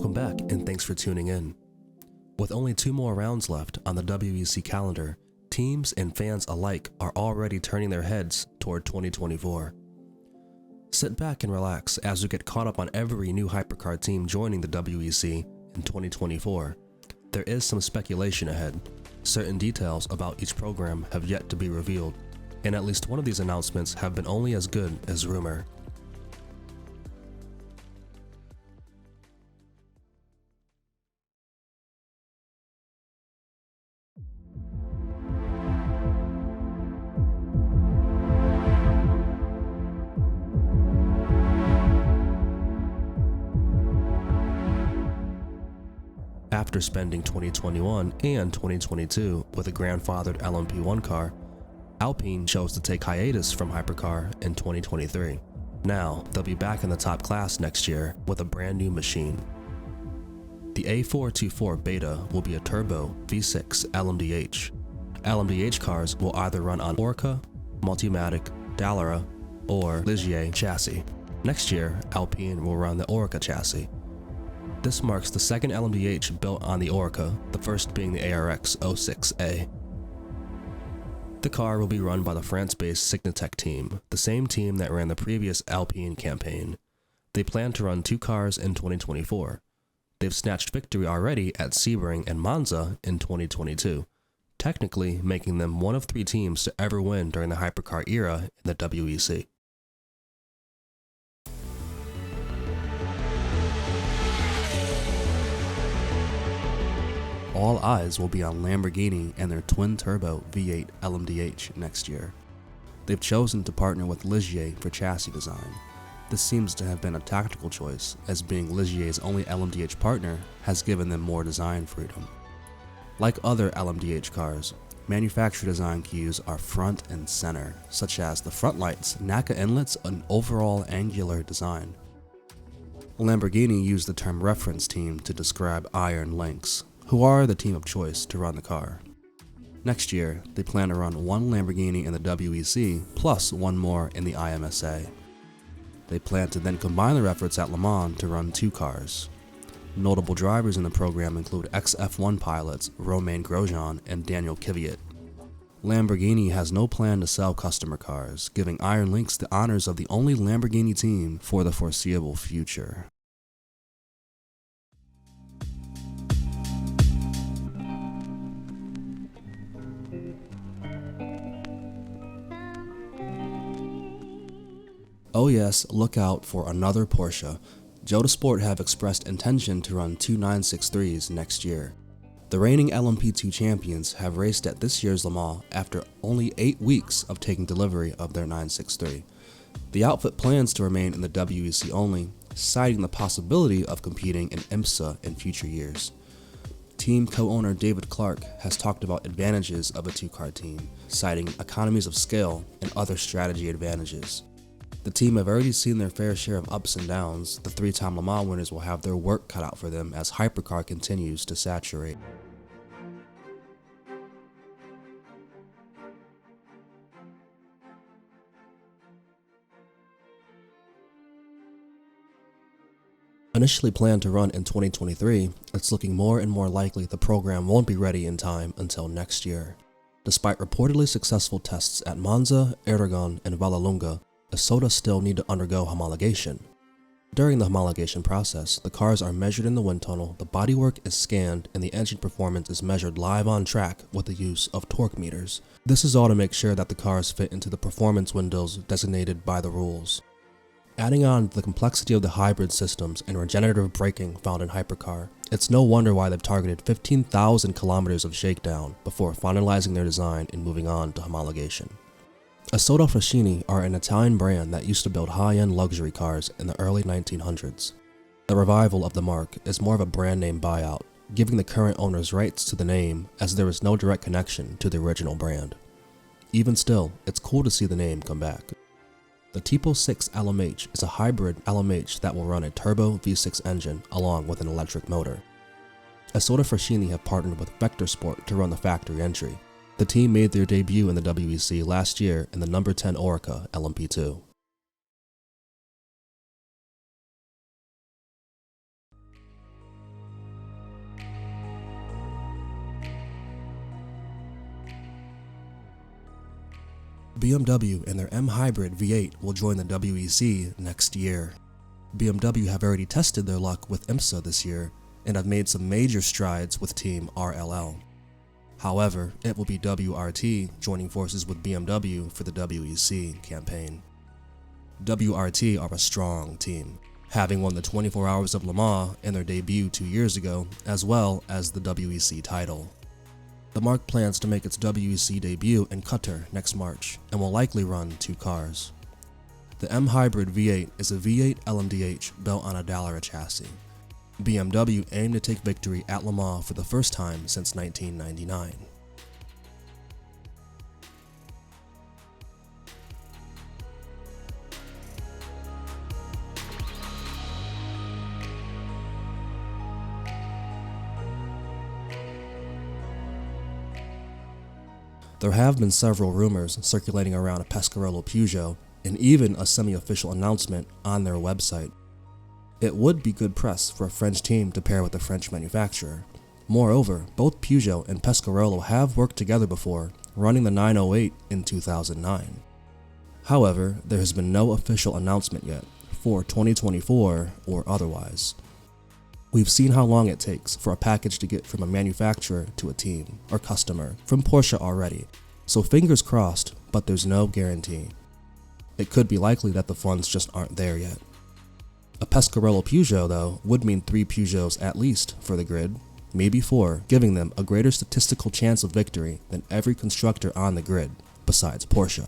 Welcome back and thanks for tuning in. With only 2 more rounds left on the WEC calendar, teams and fans alike are already turning their heads toward 2024. Sit back and relax as we get caught up on every new hypercar team joining the WEC in 2024. There is some speculation ahead. Certain details about each program have yet to be revealed, and at least one of these announcements have been only as good as rumor. After spending 2021 and 2022 with a grandfathered LMP1 car, Alpine chose to take hiatus from Hypercar in 2023. Now, they'll be back in the top class next year with a brand new machine. The A424 Beta will be a turbo V6 LMDh. LMDh cars will either run on Orca, Multimatic, Dallara, or Ligier chassis. Next year, Alpine will run the Orca chassis. This marks the second LMDh built on the Orca, the first being the ARX 06A. The car will be run by the France-based Signatech team, the same team that ran the previous Alpine campaign. They plan to run 2 cars in 2024. They've snatched victory already at Sebring and Monza in 2022, technically making them one of 3 teams to ever win during the hypercar era in the WEC. All eyes will be on Lamborghini and their twin-turbo V8 LMDh next year. They've chosen to partner with Ligier for chassis design. This seems to have been a tactical choice, as being Ligier's only LMDh partner has given them more design freedom. Like other LMDh cars, manufacturer design cues are front and center, such as the front lights, NACA inlets, and overall angular design. Lamborghini used the term reference team to describe Iron Lynx, who are the team of choice to run the car. Next year, they plan to run 1 Lamborghini in the WEC plus 1 more in the IMSA. They plan to then combine their efforts at Le Mans to run 2 cars. Notable drivers in the program include ex-F1 pilots Romain Grosjean and Daniel Kvyat. Lamborghini has no plan to sell customer cars, giving Iron Lynx the honors of the only Lamborghini team for the foreseeable future. Oh yes, look out for another Porsche. Jota Sport have expressed intention to run 2 963s next year. The reigning LMP2 champions have raced at this year's Le Mans after only 8 weeks of taking delivery of their 963. The outfit plans to remain in the WEC only, citing the possibility of competing in IMSA in future years. Team co-owner David Clark has talked about advantages of a 2-car team, citing economies of scale and other strategy advantages. The team have already seen their fair share of ups and downs. The 3-time Le Mans winners will have their work cut out for them as Hypercar continues to saturate. Initially planned to run in 2023, it's looking more and more likely the program won't be ready in time until next year. Despite reportedly successful tests at Monza, Aragon, and Vallelunga, Isotta still need to undergo homologation. During the homologation process, the cars are measured in the wind tunnel, the bodywork is scanned, and the engine performance is measured live on track with the use of torque meters. This is all to make sure that the cars fit into the performance windows designated by the rules. Adding on to the complexity of the hybrid systems and regenerative braking found in Hypercar, it's no wonder why they've targeted 15,000 kilometers of shakedown before finalizing their design and moving on to homologation. Isotta Fraschini are an Italian brand that used to build high-end luxury cars in the early 1900s. The revival of the marque is more of a brand name buyout, giving the current owners rights to the name as there is no direct connection to the original brand. Even still, it's cool to see the name come back. The Tipo 6 LMH is a hybrid LMH that will run a turbo V6 engine along with an electric motor. Isotta Fraschini have partnered with Vector Sport to run the factory entry. The team made their debut in the WEC last year in the number 10 Orca LMP2. BMW and their M Hybrid V8 will join the WEC next year. BMW have already tested their luck with IMSA this year and have made some major strides with Team RLL. However, it will be WRT joining forces with BMW for the WEC campaign. WRT are a strong team, having won the 24 Hours of Le Mans in their debut 2 years ago, as well as the WEC title. The marque plans to make its WEC debut in Qatar next March and will likely run 2 cars. The M Hybrid V8 is a V8 LMDh built on a Dallara chassis. BMW aim to take victory at Le Mans for the first time since 1999. There have been several rumors circulating around a Pescarolo Peugeot and even a semi-official announcement on their website. It would be good press for a French team to pair with a French manufacturer. Moreover, both Peugeot and Pescarolo have worked together before, running the 908 in 2009. However, there has been no official announcement yet, for 2024 or otherwise. We've seen how long it takes for a package to get from a manufacturer to a team or customer from Porsche already, so fingers crossed, but there's no guarantee. It could be likely that the funds just aren't there yet. A Pescarolo Peugeot, though, would mean 3 Peugeots at least for the grid, maybe 4, giving them a greater statistical chance of victory than every constructor on the grid, besides Porsche.